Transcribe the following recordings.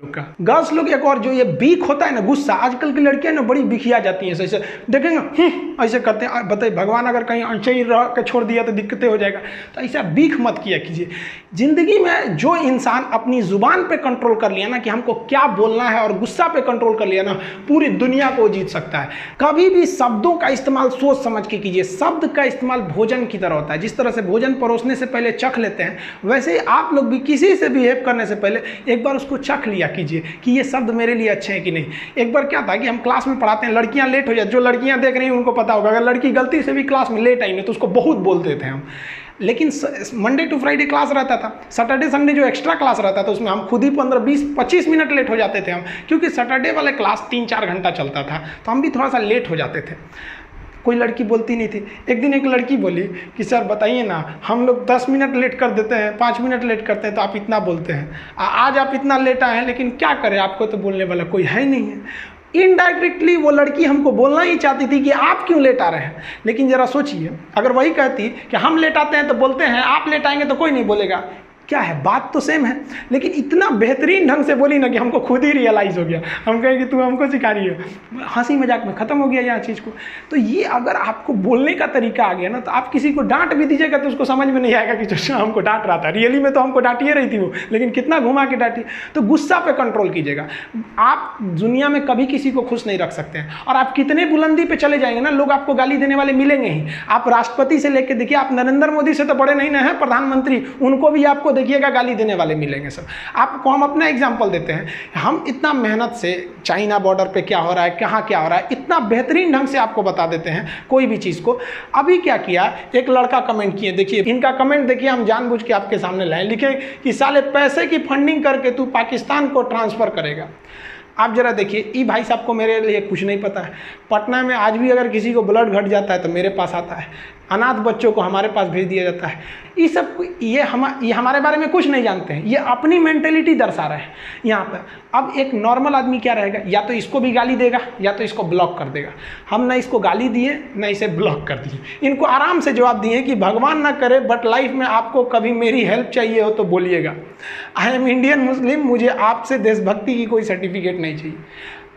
का गर्ल्स लोग एक और जो ये बीक होता है ना, गुस्सा, आजकल की लड़कियां ना बड़ी बिखिया जाती हैं, ऐसे देखेंगे ऐसे करते हैं। बताइए भगवान अगर कहीं ऐसे ही रह के छोड़ दिया तो दिक्कतें हो जाएगा। तो ऐसा बीख मत किया कीजिए। जिंदगी में जो इंसान अपनी जुबान पे कंट्रोल कर लिया ना कि हमको क्या बोलना है, और गुस्सा पे कंट्रोल कर लिया ना, पूरी दुनिया को जीत सकता है। कभी भी शब्दों का इस्तेमाल सोच समझ के कीजिए। शब्द का इस्तेमाल भोजन की तरह होता है। जिस तरह से भोजन परोसने से पहले चख लेते हैं, वैसे ही आप लोग भी किसी से बिहेव करने से पहले एक बार उसको चख लिया कीजिए कि ये शब्द मेरे लिए अच्छे हैं कि नहीं। एक बार क्या था कि हम क्लास में पढ़ाते हैं, लड़कियां लेट हो जाती, जो लड़कियां देख रही हैं उनको पता होगा, अगर लड़की गलती से भी क्लास में लेट आई ना तो उसको बहुत बोलते थे हम। लेकिन मंडे टू फ्राइडे क्लास रहता था, सैटरडे संडे जो एक्स्ट्रा क्लास रहता था उसमें हम खुद ही 15-20-25 मिनट लेट हो जाते थे हम, क्योंकि सैटरडे वाले क्लास 3-4 घंटा चलता था, तो हम भी थोड़ा सा लेट हो जाते थे। कोई लड़की बोलती नहीं थी। एक दिन एक लड़की बोली कि सर बताइए ना, हम लोग 10 मिनट लेट कर देते हैं, 5 मिनट लेट करते हैं तो आप इतना बोलते हैं, आज आप इतना लेट आए हैं, लेकिन क्या करें, आपको तो बोलने वाला कोई है नहीं है। इनडायरेक्टली वो लड़की हमको बोलना ही चाहती थी कि आप क्यों लेट आ रहे हैं। लेकिन ज़रा सोचिए, अगर वही कहती कि हम लेट आते हैं तो बोलते हैं, आप लेट आएंगे तो कोई नहीं बोलेगा, क्या है, बात तो सेम है। लेकिन इतना बेहतरीन ढंग से बोली ना कि हमको खुद ही रियलाइज़ हो गया। हम कहें कि तू हमको सिखा रही है, हंसी मजाक में ख़त्म हो गया यहाँ चीज़ को। तो ये अगर आपको बोलने का तरीका आ गया ना, तो आप किसी को डांट भी दीजिएगा तो उसको समझ में नहीं आएगा कि जो हमको डांट रहा था, रियली में तो हमको डांटिए रही थी वो, लेकिन कितना घुमा के डांटी। तो गुस्सा पे कंट्रोल कीजिएगा। आप दुनिया में कभी किसी को खुश नहीं रख सकते हैं, और आप कितने बुलंदी पे चले जाएंगे ना, लोग आपको गाली देने वाले मिलेंगे ही। आप राष्ट्रपति से लेकर देखिए, आप नरेंद्र मोदी से तो बड़े नहीं ना हैं, प्रधानमंत्री, उनको भी आपको देखिएगा गाली देने वाले मिलेंगे सब। आपको हम अपना एग्जांपल देते हैं, हम इतना मेहनत से चाइना बॉर्डर पे क्या हो रहा है, कहाँ क्या हो रहा है, इतना बेहतरीन ढंग से आपको बता देते हैं कोई भी चीज़ को। अभी क्या किया, एक लड़का कमेंट किए, देखिए इनका कमेंट देखिए, हम जानबूझ के आपके सामने लाए, लिखे कि साले पैसे की फंडिंग करके तू पाकिस्तान को ट्रांसफ़र करेगा। आप जरा देखिए, ये भाई साहब को मेरे लिए कुछ नहीं पता है। पटना में आज भी अगर किसी को ब्लड घट जाता है तो मेरे पास आता है, अनाथ बच्चों को हमारे पास भेज दिया जाता है। ये सब ये हमारे बारे में कुछ नहीं जानते हैं, ये अपनी मेंटेलिटी दर्शा रहे हैं यहाँ पर। अब एक नॉर्मल आदमी क्या रहेगा, या तो इसको भी गाली देगा या तो इसको ब्लॉक कर देगा। हम ना इसको गाली दिए ना इसे ब्लॉक कर दिए, इनको आराम से जवाब दिए कि भगवान ना करे बट लाइफ में आपको कभी मेरी हेल्प चाहिए हो तो बोलिएगा। आई एम इंडियन मुस्लिम, मुझे आपसे देशभक्ति की कोई सर्टिफिकेट नहीं चाहिए।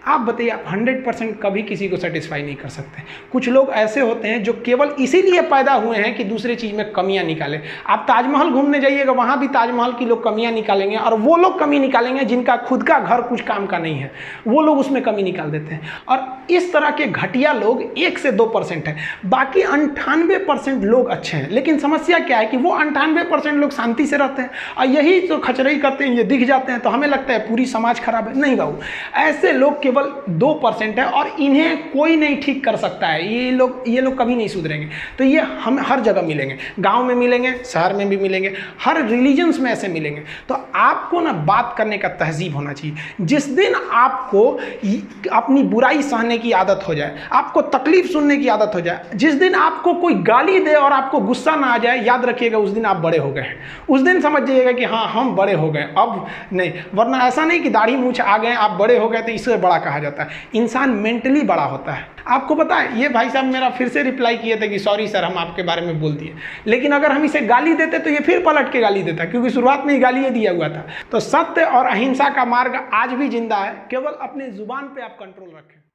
आप बताइए, आप 100% कभी किसी को सेटिस्फाई नहीं कर सकते। कुछ लोग ऐसे होते हैं जो केवल इसीलिए पैदा हुए हैं कि दूसरे चीज़ में कमियां निकालें। आप ताजमहल घूमने जाइएगा, वहाँ भी ताजमहल की लोग कमियां निकालेंगे, और वो लोग कमी निकालेंगे जिनका खुद का घर कुछ काम का नहीं है, वो लोग उसमें कमी निकाल देते हैं। और इस तरह के घटिया लोग 1 से 2% हैं, बाकी 98% लोग अच्छे हैं। लेकिन समस्या क्या है कि वो 98% लोग शांति से रहते हैं, और यही जो खचरई करते हैं, ये दिख जाते हैं तो हमें लगता है पूरी समाज खराब है। नहीं बाबू, ऐसे लोग केवल 2% है, और इन्हें कोई नहीं ठीक कर सकता है। ये लोग कभी नहीं सुधरेंगे। तो ये हम हर जगह मिलेंगे, गांव में मिलेंगे, शहर में भी मिलेंगे, हर रिलीजन्स में ऐसे मिलेंगे। तो आपको ना बात करने का तहजीब होना चाहिए। जिस दिन आपको अपनी बुराई सहने की आदत हो जाए, आपको तकलीफ सुनने की आदत हो जाए, जिस दिन आपको कोई गाली दे और आपको गुस्सा ना आ जाए, याद रखिएगा उस दिन आप बड़े हो गए हैं। उस दिन समझ जाइएगा कि हाँ हम बड़े हो गए, अब नहीं। वरना ऐसा नहीं कि दाढ़ी मूंछ आ गए आप बड़े हो गए तो इससे बड़ा कहा जाता है। इंसान मेंटली बड़ा होता है। आपको पता है, ये भाई साहब मेरा फिर से रिप्लाई किए थे कि सॉरी सर हम आपके बारे में बोल दिए, लेकिन अगर हम इसे गाली देते तो ये फिर पलट के गाली देता, क्योंकि शुरुआत में ही गाली दिया हुआ था। तो सत्य और अहिंसा का मार्ग आज भी जिंदा है, केवल अपने जुबान पे आप कंट्रोल रखें।